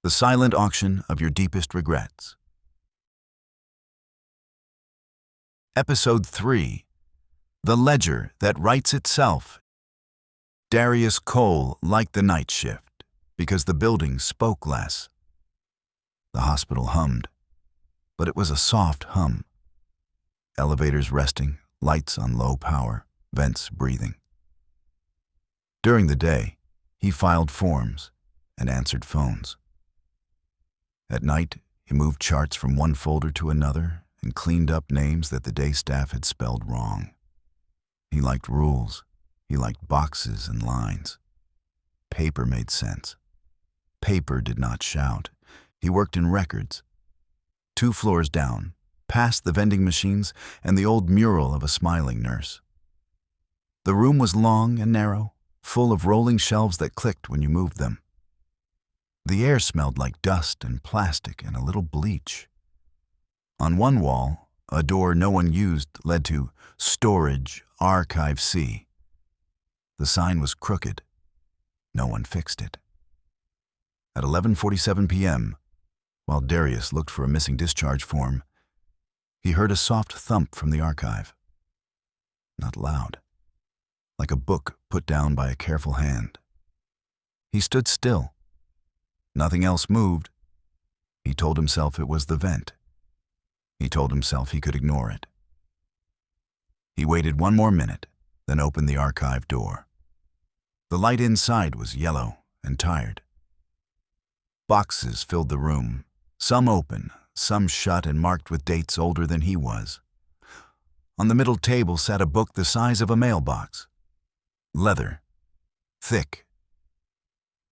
The silent auction of your deepest regrets. Episode 3. The ledger that writes itself. Darius Cole liked the night shift because the building spoke less. The hospital hummed, but it was a soft hum. Elevators resting, lights on low power, vents breathing. During the day, he filed forms and answered phones. At night, he moved charts from one folder to another and cleaned up names that the day staff had spelled wrong. He liked rules. He liked boxes and lines. Paper made sense. Paper did not shout. He worked in records. 2 floors down, past the vending machines and the old mural of a smiling nurse. The room was long and narrow, full of rolling shelves that clicked when you moved them. The air smelled like dust and plastic and a little bleach. On one wall, a door no one used led to Storage Archive C. The sign was crooked. No one fixed it. At 11:47 p.m., while Darius looked for a missing discharge form, he heard a soft thump from the archive. Not loud, like a book put down by a careful hand. He stood still. Nothing else moved. He told himself it was the vent. He told himself he could ignore it. He waited 1 more minute, then opened the archive door. The light inside was yellow and tired. Boxes filled the room, some open, some shut and marked with dates older than he was. On the middle table sat a book the size of a mailbox. Leather. Thick.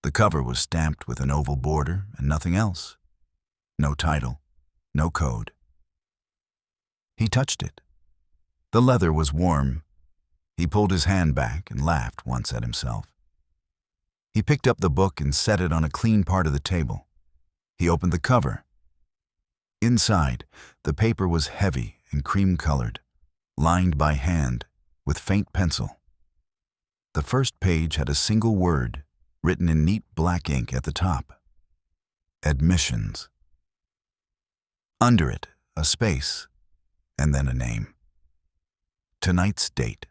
The cover was stamped with an oval border and nothing else. No title, no code. He touched it. The leather was warm. He pulled his hand back and laughed once at himself. He picked up the book and set it on a clean part of the table. He opened the cover. Inside, the paper was heavy and cream-colored, lined by hand with faint pencil. The first page had a single word written in neat black ink at the top. Admissions. Under it, a space, and then a name. Tonight's date.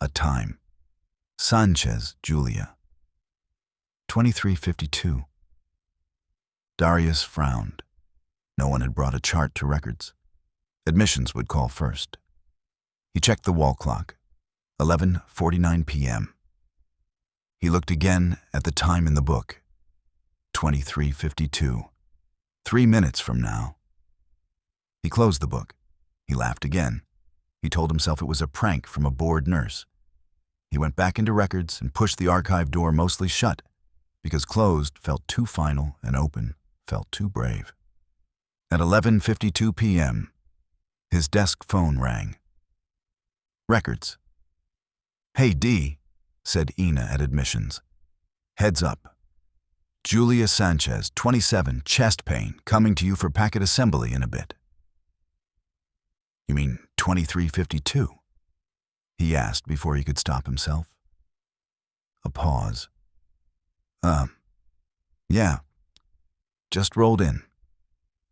A time. Sanchez, Julia. 23:52. Darius frowned. No one had brought a chart to records. Admissions would call first. He checked the wall clock. 11:49 p.m. He looked again at the time in the book. 23:52. 3 minutes from now. He closed the book. He laughed again. He told himself it was a prank from a bored nurse. He went back into records and pushed the archive door mostly shut, because closed felt too final and open felt too brave. At 11:52 p.m., his desk phone rang. Records. "Hey, D," said Ina at admissions. "Heads up. Julia Sanchez, 27, chest pain, coming to you for packet assembly in a bit." "You mean 23:52? He asked before he could stop himself. A pause. Yeah. Just rolled in.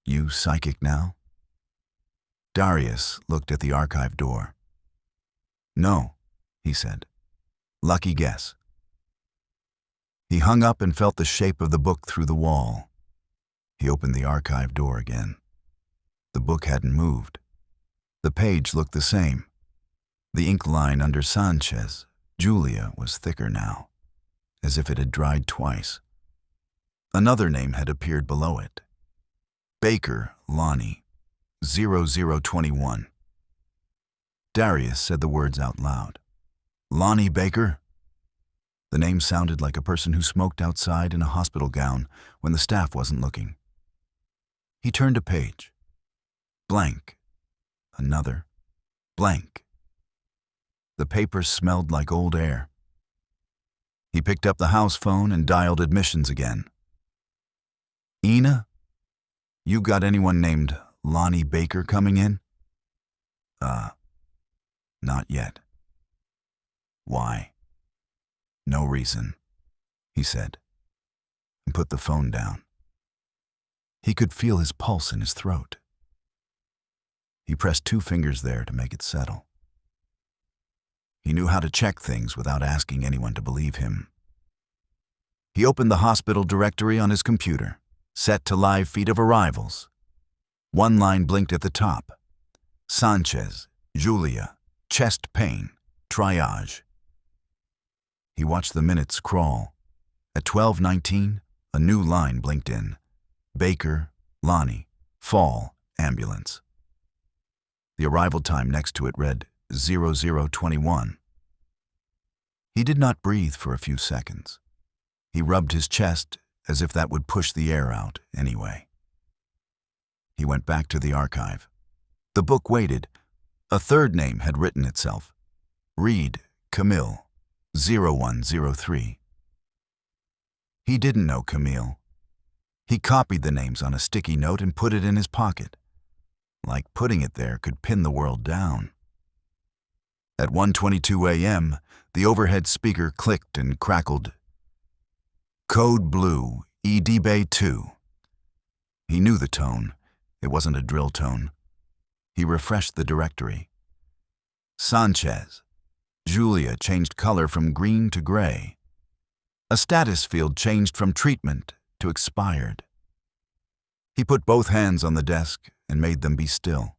You psychic now?" Darius looked at the archive door. "No," he said. "Lucky guess." He hung up and felt the shape of the book through the wall. He opened the archive door again. The book hadn't moved. The page looked the same. The ink line under Sanchez, Julia, was thicker now, as if it had dried twice. Another name had appeared below it. Baker, Lonnie, 0021. Darius said the words out loud. "Lonnie Baker?" The name sounded like a person who smoked outside in a hospital gown when the staff wasn't looking. He turned a page. Blank. Another. Blank. The paper smelled like old air. He picked up the house phone and dialed admissions again. "Ina? You got anyone named Lonnie Baker coming in?" Not yet." "Why?" "No reason," he said, and put the phone down. He could feel his pulse in his throat. He pressed 2 fingers there to make it settle. He knew how to check things without asking anyone to believe him. He opened the hospital directory on his computer, set to live feed of arrivals. 1 line blinked at the top. Sanchez, Julia, chest pain, triage. He watched the minutes crawl. At 12:19, a new line blinked in. Baker, Lonnie, fall, ambulance. The arrival time next to it read 0021. He did not breathe for a few seconds. He rubbed his chest as if that would push the air out anyway. He went back to the archive. The book waited. A 3rd name had written itself. Reed, Camille, 0103. He didn't know Camille. He copied the names on a sticky note and put it in his pocket. Like putting it there could pin the world down. At 1:22 a.m., the overhead speaker clicked and crackled. Code Blue, ED Bay 2. He knew the tone. It wasn't a drill tone. He refreshed the directory. Sanchez. Julia changed color from green to gray. A status field changed from treatment to expired. He put both hands on the desk and made them be still.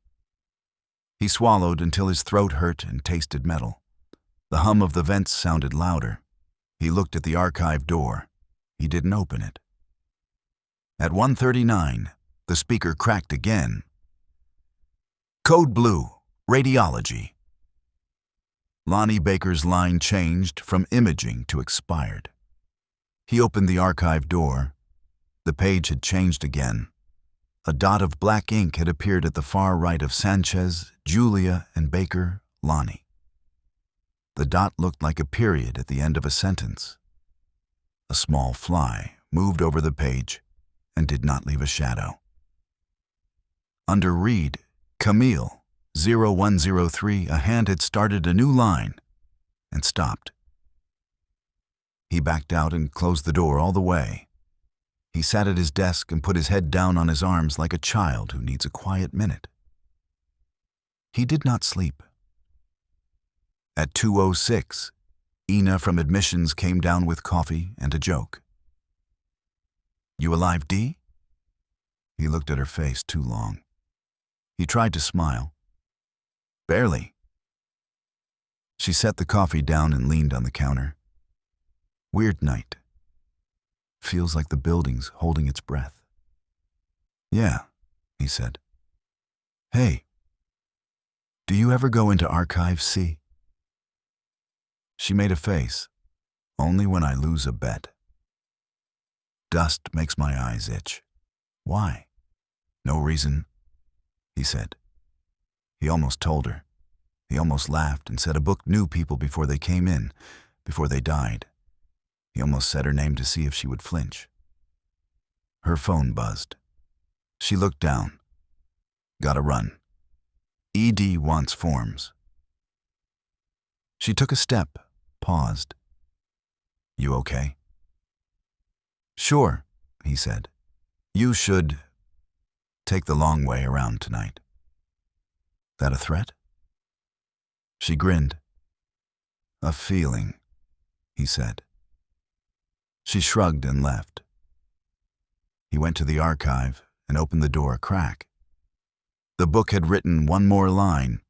He swallowed until his throat hurt and tasted metal. The hum of the vents sounded louder. He looked at the archive door. He didn't open it. At 1:39, the speaker cracked again. Code Blue, Radiology. Lonnie Baker's line changed from imaging to expired. He opened the archive door. The page had changed again. A dot of black ink had appeared at the far right of Sanchez, Julia, and Baker, Lonnie. The dot looked like a period at the end of a sentence. A small fly moved over the page and did not leave a shadow. Under Reed, Camille, 0103, a hand had started a new line and stopped. He backed out and closed the door all the way. He sat at his desk and put his head down on his arms like a child who needs a quiet minute. He did not sleep. At 2:06, Ina from admissions came down with coffee and a joke. You alive, Dee? He looked at her face too long. He tried to smile. Barely. She set the coffee down and leaned on the counter. Weird night. Feels like the building's holding its breath. Yeah, he said. Hey, do you ever go into Archive C? She made a face. Only when I lose a bet. Dust makes my eyes itch. Why? No reason, he said. He almost told her. He almost laughed and said a book knew people before they came in, before they died. He almost said her name to see if she would flinch. Her phone buzzed. She looked down. Gotta run. ED wants forms. She took a step, paused. You okay? Sure, he said. You should take the long way around tonight. That a threat? She grinned. A feeling, he said. She shrugged and left. He went to the archive and opened the door a crack. The book had written one more line.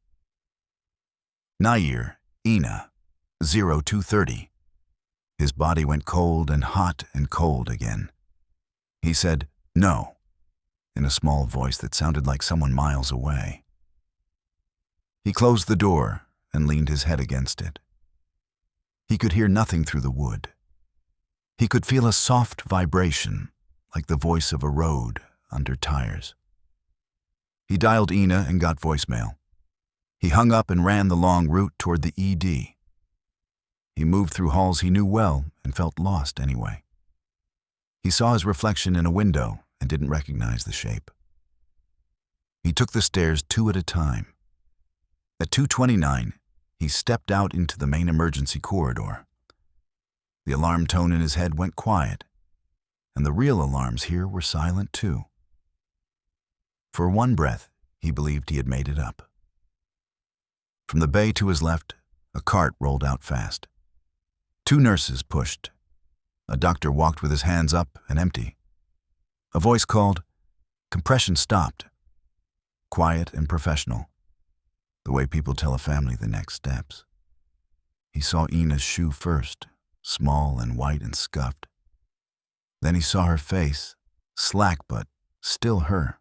Nair, Ina, 0230. His body went cold and hot and cold again. He said, no, in a small voice that sounded like someone miles away. He closed the door and leaned his head against it. He could hear nothing through the wood. He could feel a soft vibration, like the voice of a road under tires. He dialed Ina and got voicemail. He hung up and ran the long route toward the ED. He moved through halls he knew well and felt lost anyway. He saw his reflection in a window and didn't recognize the shape. He took the stairs 2 at a time. At 2:29, he stepped out into the main emergency corridor. The alarm tone in his head went quiet, and the real alarms here were silent too. For one breath, he believed he had made it up. From the bay to his left, a cart rolled out fast. 2 nurses pushed. A doctor walked with his hands up and empty. A voice called. Compression stopped. Quiet and professional, the way people tell a family the next steps. He saw Ina's shoe first, small and white and scuffed. Then he saw her face, slack but still her.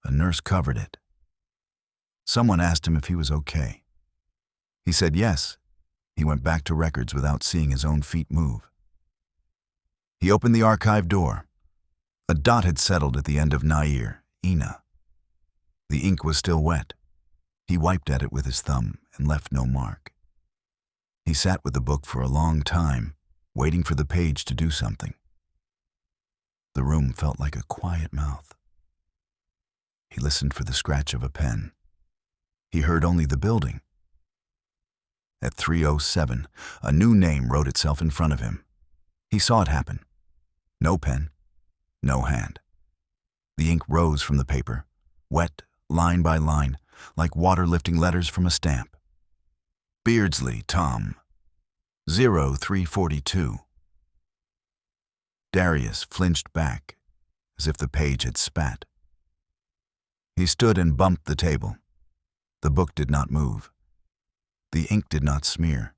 A nurse covered it. Someone asked him if he was okay. He said yes. He went back to records without seeing his own feet move. He opened the archive door. A dot had settled at the end of Nair, Ina. The ink was still wet. He wiped at it with his thumb and left no mark. He sat with the book for a long time, waiting for the page to do something. The room felt like a quiet mouth. He listened for the scratch of a pen. He heard only the building. At 3:07, a new name wrote itself in front of him. He saw it happen. No pen, no hand. The ink rose from the paper, wet, line by line, like water lifting letters from a stamp. Beardsley, Tom. 0342. Darius flinched back, as if the page had spat. He stood and bumped the table. The book did not move. The ink did not smear.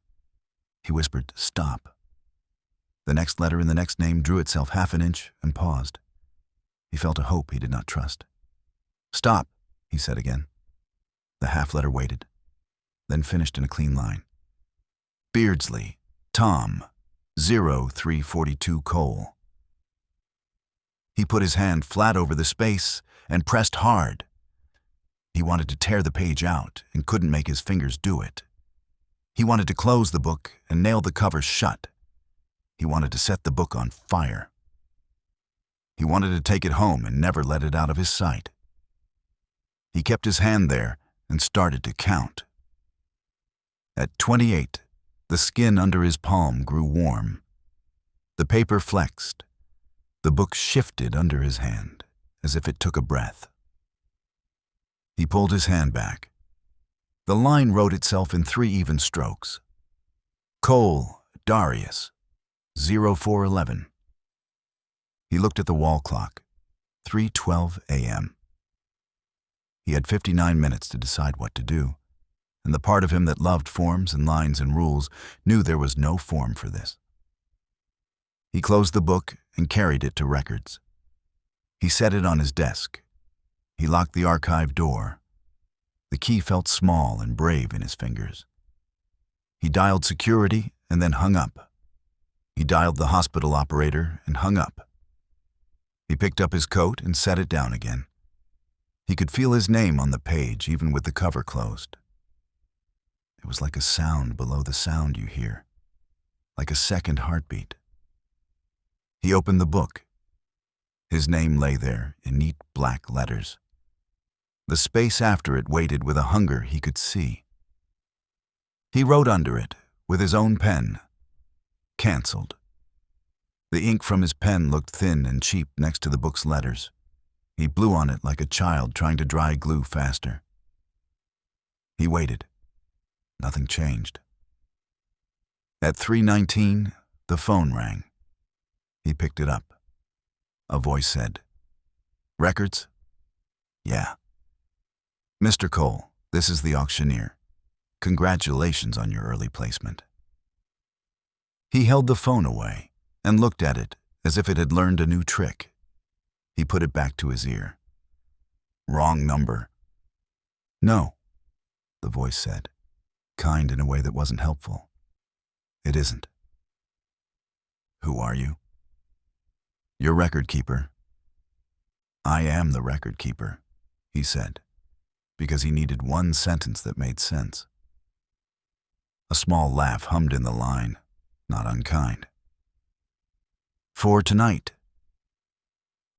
He whispered, "Stop." The next letter in the next name drew itself half an inch and paused. He felt a hope he did not trust. "Stop," he said again. The half letter waited, then finished in a clean line. Beardsley, Tom, 0342 Cole. He put his hand flat over the space and pressed hard. He wanted to tear the page out and couldn't make his fingers do it. He wanted to close the book and nail the cover shut. He wanted to set the book on fire. He wanted to take it home and never let it out of his sight. He kept his hand there and started to count. At 28, the skin under his palm grew warm. The paper flexed. The book shifted under his hand, as if it took a breath. He pulled his hand back. The line wrote itself in 3 even strokes. Cole, Darius, 0411. He looked at the wall clock, 3:12 a.m. He had 59 minutes to decide what to do, and the part of him that loved forms and lines and rules knew there was no form for this. He closed the book and carried it to records. He set it on his desk. He locked the archive door. The key felt small and brave in his fingers. He dialed security and then hung up. He dialed the hospital operator and hung up. He picked up his coat and set it down again. He could feel his name on the page even with the cover closed. It was like a sound below the sound you hear, like a second heartbeat. He opened the book. His name lay there in neat black letters. The space after it waited with a hunger he could see. He wrote under it, with his own pen, "Cancelled." The ink from his pen looked thin and cheap next to the book's letters. He blew on it like a child trying to dry glue faster. He waited. Nothing changed. At 3:19, the phone rang. He picked it up. A voice said, "Records?" "Yeah." "Mr. Cole, this is the auctioneer. Congratulations on your early placement." He held the phone away and looked at it as if it had learned a new trick. He put it back to his ear. "Wrong number." "No," the voice said, kind in a way that wasn't helpful. "It isn't." "Who are you?" "Your record keeper." "I am the record keeper," he said, because he needed one sentence that made sense. A small laugh hummed in the line, not unkind. "For tonight."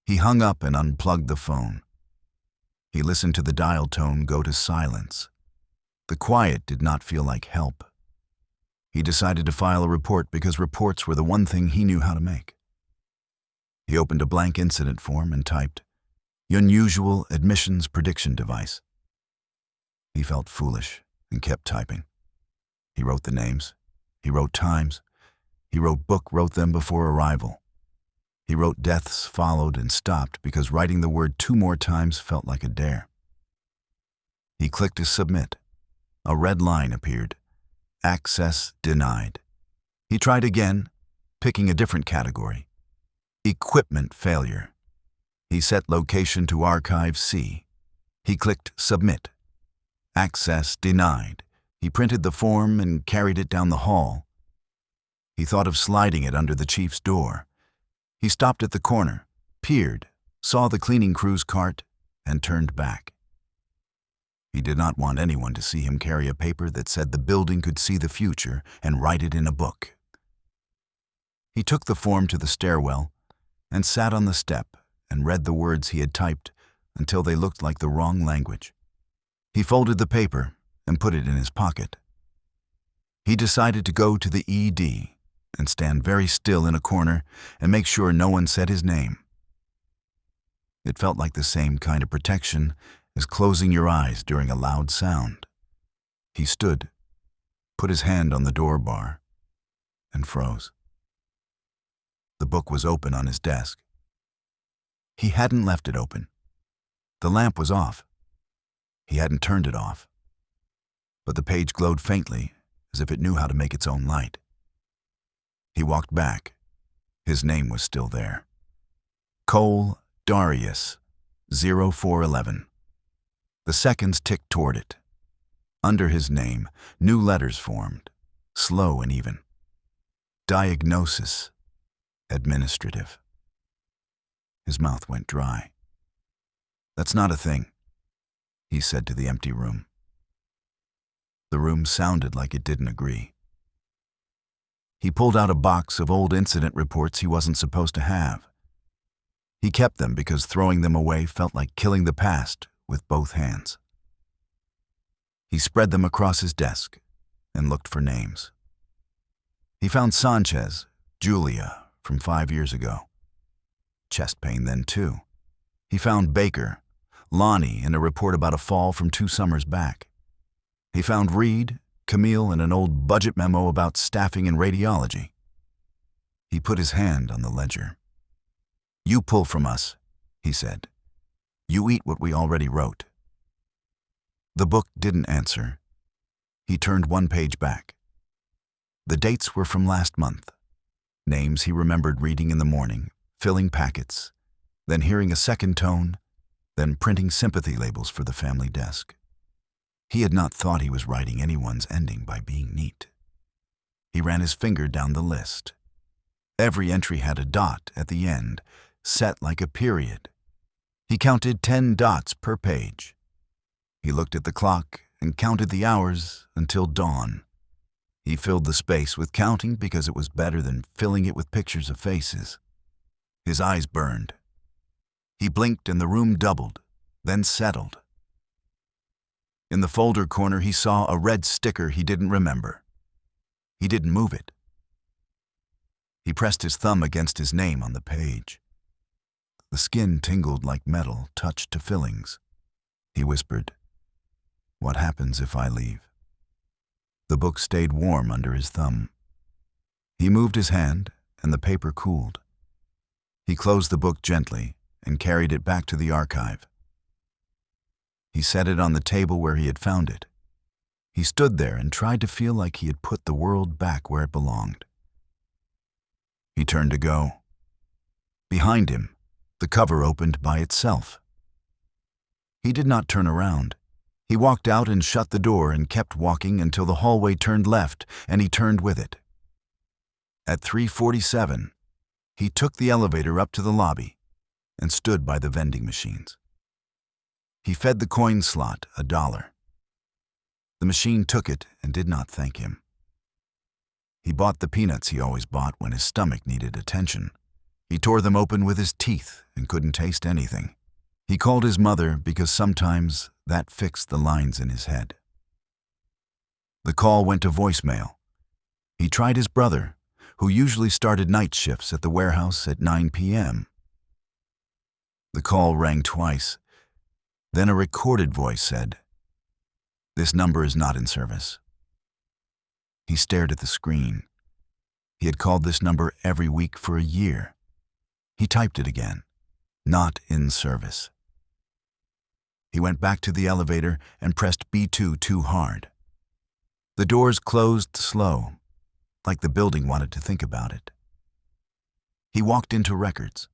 He hung up and unplugged the phone. He listened to the dial tone go to silence. The quiet did not feel like help. He decided to file a report because reports were the one thing he knew how to make. He opened a blank incident form and typed, unusual admissions prediction device. He felt foolish and kept typing. He wrote the names. He wrote times. He wrote them before arrival. He wrote deaths followed and stopped because writing the word 2 more times felt like a dare. He clicked to submit. A red line appeared. Access denied. He tried again, picking a different category. Equipment failure. He set location to Archive C. He clicked submit. Access denied. He printed the form and carried it down the hall. He thought of sliding it under the chief's door. He stopped at the corner, peered, saw the cleaning crew's cart, and turned back. He did not want anyone to see him carry a paper that said the building could see the future and write it in a book. He took the form to the stairwell and sat on the step and read the words he had typed until they looked like the wrong language. He folded the paper and put it in his pocket. He decided to go to the ED and stand very still in a corner and make sure no one said his name. It felt like the same kind of protection as closing your eyes during a loud sound. He stood, put his hand on the door bar, and froze. The book was open on his desk. He hadn't left it open. The lamp was off. He hadn't turned it off. But the page glowed faintly, as if it knew how to make its own light. He walked back. His name was still there. Cole Darius, 0411. The seconds ticked toward it. Under his name, new letters formed, slow and even. Diagnosis, administrative. His mouth went dry. "That's not a thing," he said to the empty room. The room sounded like it didn't agree. He pulled out a box of old incident reports he wasn't supposed to have. He kept them because throwing them away felt like killing the past with both hands. He spread them across his desk and looked for names. He found Sanchez, Julia, from 5 years ago. Chest pain then, too. He found Baker, Lonnie in a report about a fall from 2 summers back. He found Reed, Camille in an old budget memo about staffing in radiology. He put his hand on the ledger. "You pull from us," he said. "You eat what we already wrote." The book didn't answer. He turned 1 page back. The dates were from last month. Names he remembered reading in the morning, filling packets, then hearing a second tone, then printing sympathy labels for the family desk. He had not thought he was writing anyone's ending by being neat. He ran his finger down the list. Every entry had a dot at the end, set like a period. He counted 10 dots per page. He looked at the clock and counted the hours until dawn. He filled the space with counting because it was better than filling it with pictures of faces. His eyes burned. He blinked and the room doubled, then settled. In the folder corner, he saw a red sticker he didn't remember. He didn't move it. He pressed his thumb against his name on the page. The skin tingled like metal touched to fillings. He whispered, "What happens if I leave?" The book stayed warm under his thumb. He moved his hand, and the paper cooled. He closed the book gently and carried it back to the archive. He set it on the table where he had found it. He stood there and tried to feel like he had put the world back where it belonged. He turned to go. Behind him, the cover opened by itself. He did not turn around. He walked out and shut the door and kept walking until the hallway turned left, and he turned with it. At 3:47, he took the elevator up to the lobby and stood by the vending machines. He fed the coin slot $1. The machine took it and did not thank him. He bought the peanuts he always bought when his stomach needed attention. He tore them open with his teeth and couldn't taste anything. He called his mother because sometimes that fixed the lines in his head. The call went to voicemail. He tried his brother, who usually started night shifts at the warehouse at 9 p.m. The call rang twice. Then a recorded voice said, "This number is not in service." He stared at the screen. He had called this number every week for a year. He typed it again, "Not in service." He went back to the elevator and pressed B2 too hard. The doors closed slow, like the building wanted to think about it. He walked into records.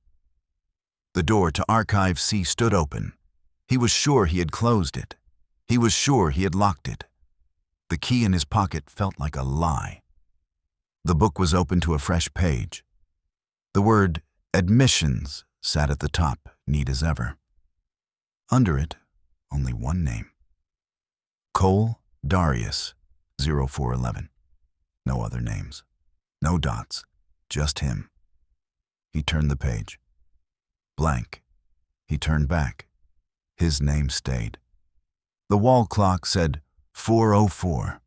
The door to Archive C stood open. He was sure he had closed it. He was sure he had locked it. The key in his pocket felt like a lie. The book was open to a fresh page. The word "admissions" sat at the top, neat as ever. Under it, only one name. Cole Darius, 0411. No other names. No dots. Just him. He turned the page. Blank. He turned back. His name stayed. The wall clock said 4:04.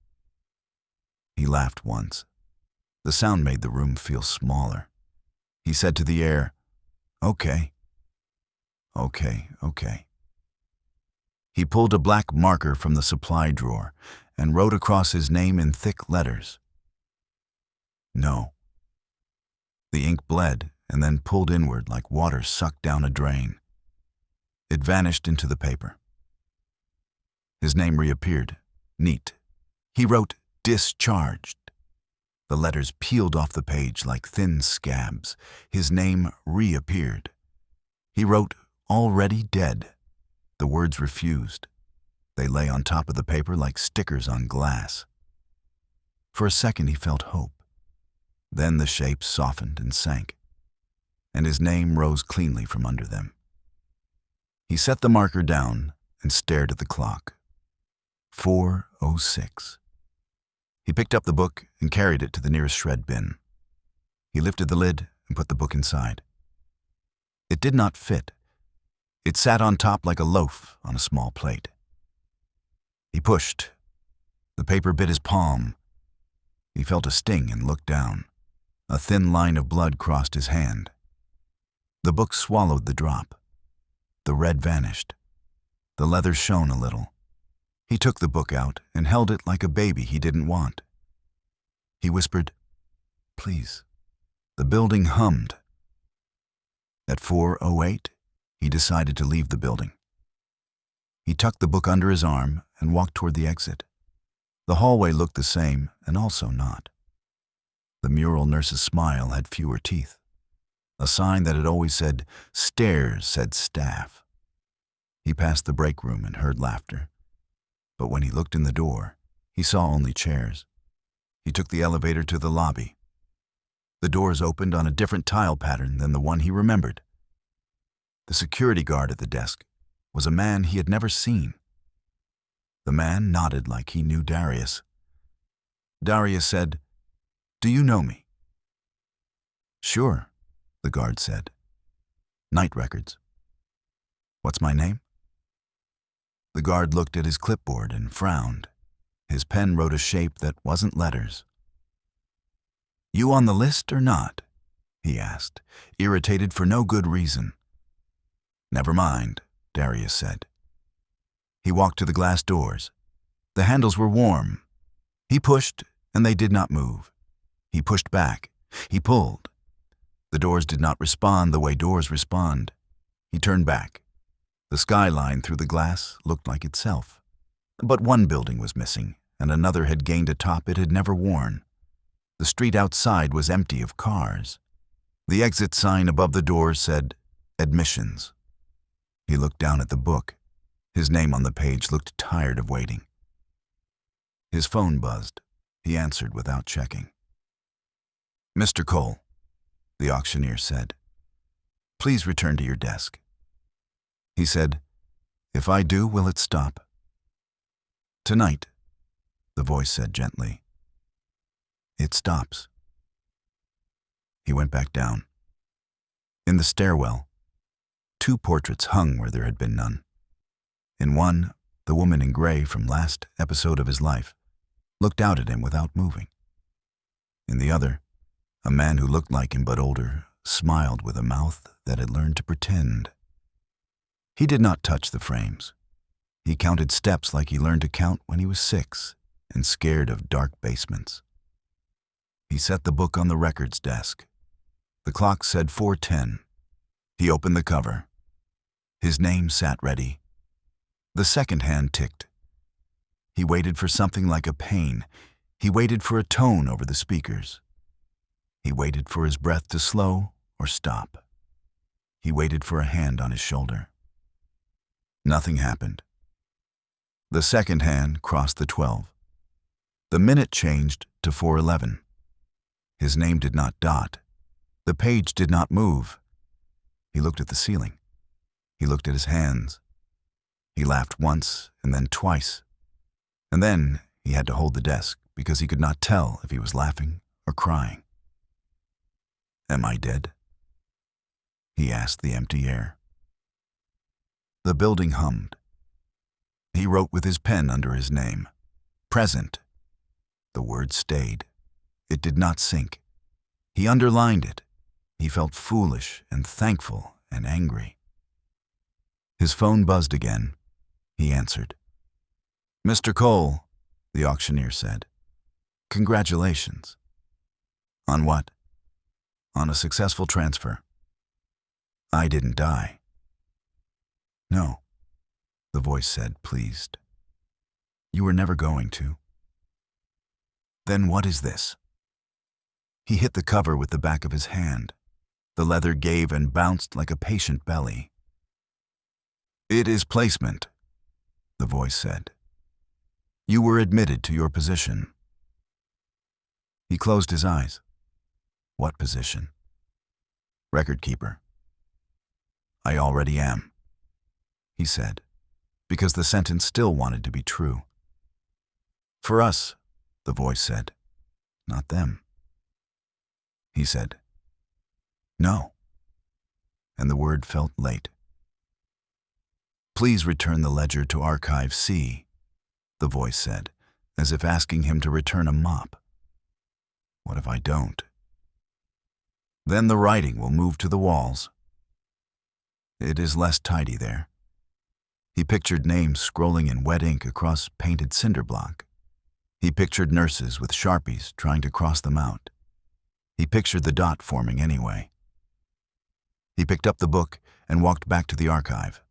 He laughed once. The sound made the room feel smaller. He said to the air, "Okay. Okay, okay." He pulled a black marker from the supply drawer and wrote across his name in thick letters. No. The ink bled and then pulled inward like water sucked down a drain. It vanished into the paper. His name reappeared, neat. He wrote "discharged." The letters peeled off the page like thin scabs. His name reappeared. He wrote "already dead." The words refused. They lay on top of the paper like stickers on glass. For a second he felt hope. Then the shapes softened and sank, and his name rose cleanly from under them. He set the marker down and stared at the clock. 4:06. He picked up the book and carried it to the nearest shred bin. He lifted the lid and put the book inside. It did not fit. It sat on top like a loaf on a small plate. He pushed. The paper bit his palm. He felt a sting and looked down. A thin line of blood crossed his hand. The book swallowed the drop. The red vanished. The leather shone a little. He took the book out and held it like a baby he didn't want. He whispered, "Please." The building hummed. At 4:08, he decided to leave the building. He tucked the book under his arm and walked toward the exit. The hallway looked the same and also not. The mural nurse's smile had fewer teeth. A sign that had always said "stairs" said "staff." He passed the break room and heard laughter. But when he looked in the door, he saw only chairs. He took the elevator to the lobby. The doors opened on a different tile pattern than the one he remembered. The security guard at the desk was a man he had never seen. The man nodded like he knew Darius. Darius said, "Do you know me?" "Sure," the guard said. "Night records." "What's my name?" The guard looked at his clipboard and frowned. His pen wrote a shape that wasn't letters. "You on the list or not?" he asked, irritated for no good reason. "Never mind," Darius said. He walked to the glass doors. The handles were warm. He pushed, and they did not move. He pushed back. He pulled. The doors did not respond the way doors respond. He turned back. The skyline through the glass looked like itself. But one building was missing, and another had gained a top it had never worn. The street outside was empty of cars. The exit sign above the doors said, "Admissions." He looked down at the book. His name on the page looked tired of waiting. His phone buzzed. He answered without checking. "Mr. Cole," the auctioneer said, "please return to your desk." He said, "If I do, will it stop?" "Tonight," the voice said gently. "It stops." He went back down. In the stairwell, two portraits hung where there had been none. In one, the woman in gray from last episode of his life looked out at him without moving. In the other, a man who looked like him but older smiled with a mouth that had learned to pretend. He did not touch the frames. He counted steps like he learned to count when he was 6 and scared of dark basements. He set the book on the records desk. The clock said 4:10. He opened the cover. His name sat ready. The second hand ticked. He waited for something like a pain. He waited for a tone over the speakers. He waited for his breath to slow or stop. He waited for a hand on his shoulder. Nothing happened. The second hand crossed the 12. The minute changed to 4:11. His name did not dot. The page did not move. He looked at the ceiling. He looked at his hands. He laughed once and then twice. And then he had to hold the desk because he could not tell if he was laughing or crying. "Am I dead?" he asked the empty air. The building hummed. He wrote with his pen under his name. Present. The word stayed. It did not sink. He underlined it. He felt foolish and thankful and angry. His phone buzzed again. He answered. "Mr. Cole," the auctioneer said. "Congratulations." "On what?" "On a successful transfer." "I didn't die." "No," the voice said, pleased. "You were never going to." "Then what is this?" He hit the cover with the back of his hand. The leather gave and bounced like a patient belly. "It is placement," the voice said. "You were admitted to your position." He closed his eyes. "What position?" "Record keeper." "I already am," he said, because the sentence still wanted to be true. "For us," the voice said, "not them." He said, "No," and the word felt late. "Please return the ledger to Archive C," the voice said, as if asking him to return a mop. "What if I don't?" "Then the writing will move to the walls." "It is less tidy there." He pictured names scrolling in wet ink across painted cinder block. He pictured nurses with Sharpies trying to cross them out. He pictured the dot forming anyway. He picked up the book and walked back to the archive.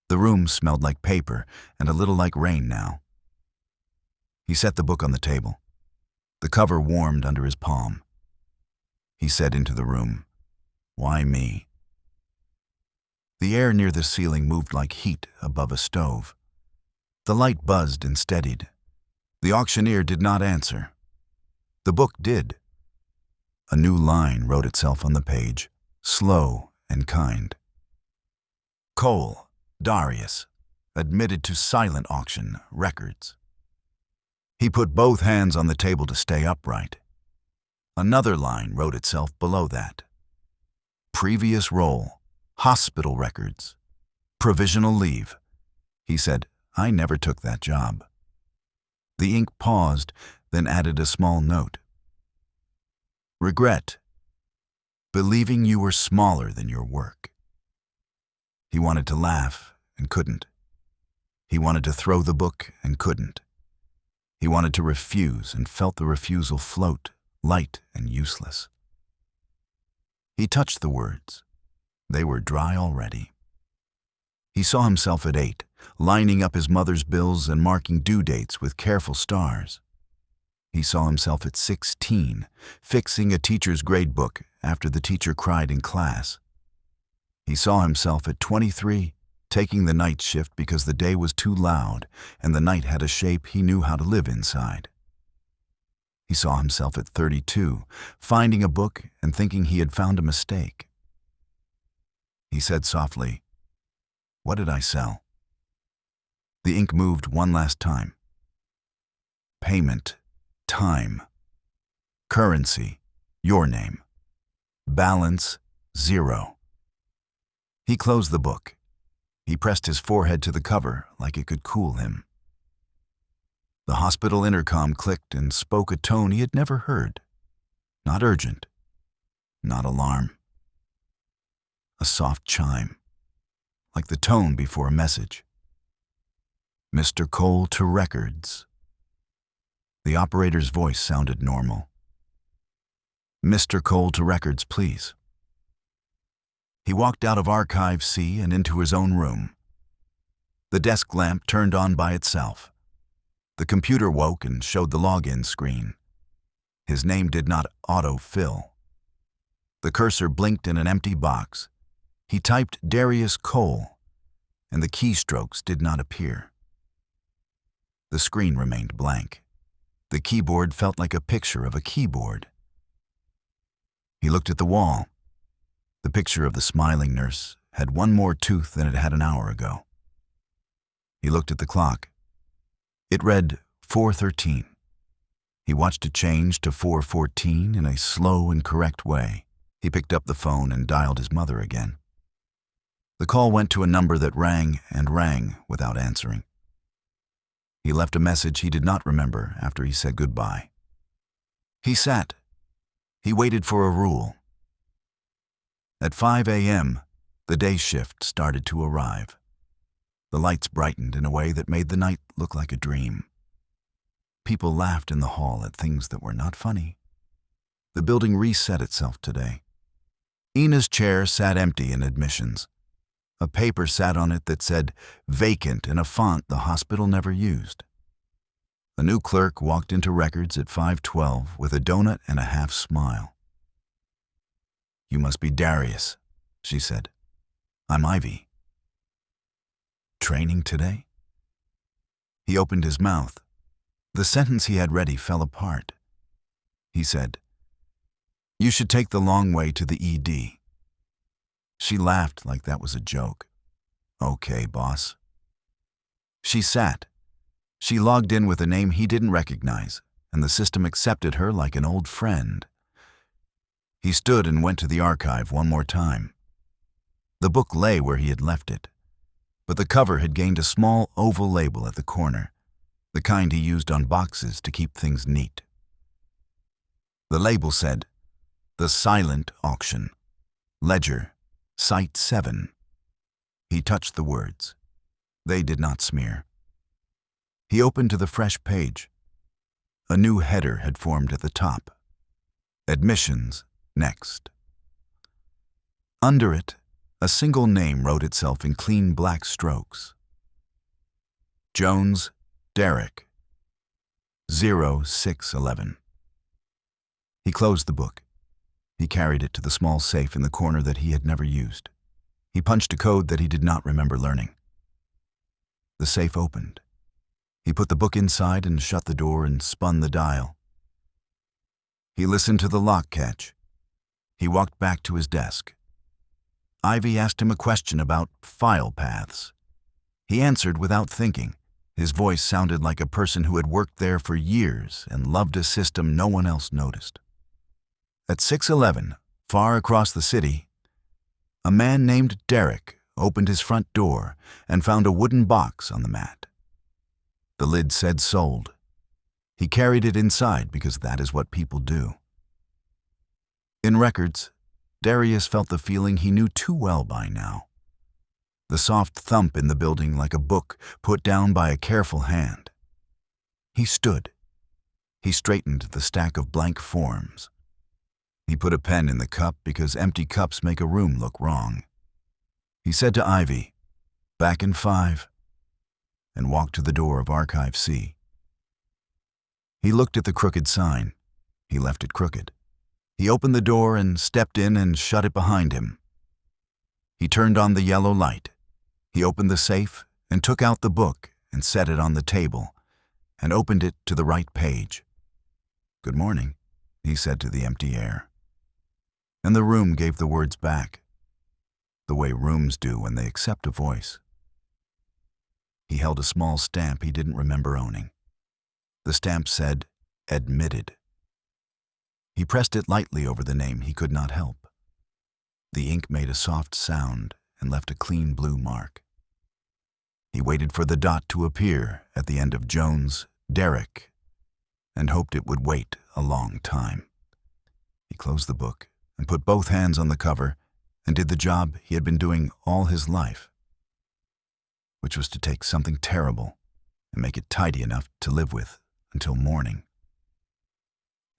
The room smelled like paper and a little like rain now. He set the book on the table. The cover warmed under his palm. He said into the room, "Why me?" The air near the ceiling moved like heat above a stove. The light buzzed and steadied. The auctioneer did not answer. The book did. A new line wrote itself on the page, slow and kind. Cole, Darius, admitted to silent auction records. He put both hands on the table to stay upright. Another line wrote itself below that. Previous role, hospital records, provisional leave. He said, "I never took that job." The ink paused, then added a small note. Regret, believing you were smaller than your work. He wanted to laugh and couldn't. He wanted to throw the book and couldn't. He wanted to refuse and felt the refusal float, light and useless. He touched the words. They were dry already. He saw himself at 8, lining up his mother's bills and marking due dates with careful stars. He saw himself at 16, fixing a teacher's grade book after the teacher cried in class. He saw himself at 23, taking the night shift because the day was too loud and the night had a shape he knew how to live inside. He saw himself at 32, finding a book and thinking he had found a mistake. He said softly, "What did I sell?" The ink moved one last time. Payment. Time. Currency, your name. Balance, 0. He closed the book. He pressed his forehead to the cover like it could cool him. The hospital intercom clicked and spoke a tone he had never heard. Not urgent. Not alarm. A soft chime, like the tone before a message. Mr. Cole to records. The operator's voice sounded normal. Mr. Cole to records, please. He walked out of Archive C and into his own room. The desk lamp turned on by itself. The computer woke and showed the login screen. His name did not auto-fill. The cursor blinked in an empty box. He typed Darius Cole, and the keystrokes did not appear. The screen remained blank. The keyboard felt like a picture of a keyboard. He looked at the wall. The picture of the smiling nurse had one more tooth than it had an hour ago. He looked at the clock. It read 4:13. He watched it change to 4:14 in a slow and correct way. He picked up the phone and dialed his mother again. The call went to a number that rang and rang without answering. He left a message he did not remember after he said goodbye. He sat. He waited for a rule. At 5 a.m., the day shift started to arrive. The lights brightened in a way that made the night look like a dream. People laughed in the hall at things that were not funny. The building reset itself today. Ina's chair sat empty in admissions. A paper sat on it that said vacant in a font the hospital never used. A new clerk walked into records at 5:12 with a donut and a half smile. "You must be Darius," she said. "I'm Ivy." "Training today?" He opened his mouth. The sentence he had ready fell apart. He said, "You should take the long way to the ED." She laughed like that was a joke. "Okay, boss." She sat. She logged in with a name he didn't recognize, and the system accepted her like an old friend. He stood and went to the archive one more time. The book lay where he had left it, but the cover had gained a small oval label at the corner, the kind he used on boxes to keep things neat. The label said, "The Silent Auction. Ledger, Site 7. He touched the words. They did not smear. He opened to the fresh page. A new header had formed at the top. Admissions, next. Under it, a single name wrote itself in clean black strokes. Jones, Derek, 0611. He closed the book. He carried it to the small safe in the corner that he had never used. He punched a code that he did not remember learning. The safe opened. He put the book inside and shut the door and spun the dial. He listened to the lock catch. He walked back to his desk. Ivy asked him a question about file paths. He answered without thinking. His voice sounded like a person who had worked there for years and loved a system no one else noticed. At 6:11, far across the city, a man named Derek opened his front door and found a wooden box on the mat. The lid said sold. He carried it inside because that is what people do. In records, Darius felt the feeling he knew too well by now. The soft thump in the building like a book put down by a careful hand. He stood. He straightened the stack of blank forms. He put a pen in the cup because empty cups make a room look wrong. He said to Ivy, "Back in 5, and walked to the door of Archive C. He looked at the crooked sign. He left it crooked. He opened the door and stepped in and shut it behind him. He turned on the yellow light. He opened the safe and took out the book and set it on the table and opened it to the right page. "Good morning," he said to the empty air. And the room gave the words back, the way rooms do when they accept a voice. He held a small stamp he didn't remember owning. The stamp said, "Admitted." He pressed it lightly over the name he could not help. The ink made a soft sound and left a clean blue mark. He waited for the dot to appear at the end of Jones, Derek, and hoped it would wait a long time. He closed the book and put both hands on the cover and did the job he had been doing all his life. which was to take something terrible and make it tidy enough to live with until morning.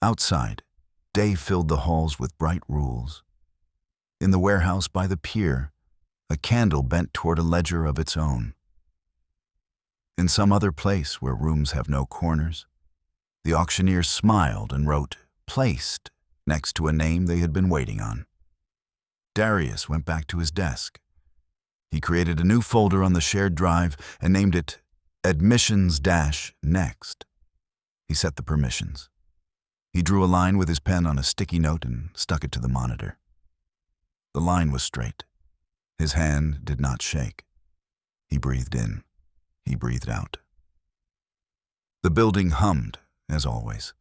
Outside, day filled the halls with bright rules. In the warehouse by the pier, a candle bent toward a ledger of its own. In some other place where rooms have no corners, the auctioneer smiled and wrote "placed" next to a name they had been waiting on. Darius went back to his desk. He created a new folder on the shared drive and named it Admissions-Next. He set the permissions. He drew a line with his pen on a sticky note and stuck it to the monitor. The line was straight. His hand did not shake. He breathed in. He breathed out. The building hummed, as always.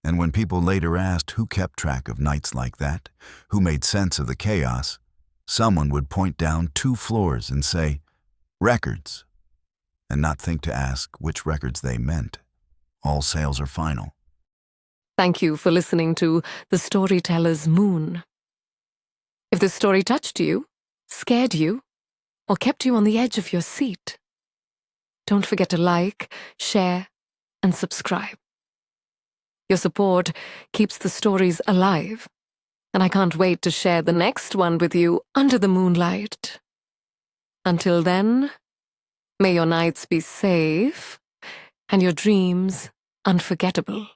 And when people later asked who kept track of nights like that, who made sense of the chaos, someone would point down 2 floors and say, "Records," and not think to ask which records they meant. All sales are final. Thank you for listening to The Storyteller's Moon. If this story touched you, scared you, or kept you on the edge of your seat, don't forget to like, share, and subscribe. Your support keeps the stories alive, and I can't wait to share the next one with you under the moonlight. Until then, may your nights be safe and your dreams unforgettable.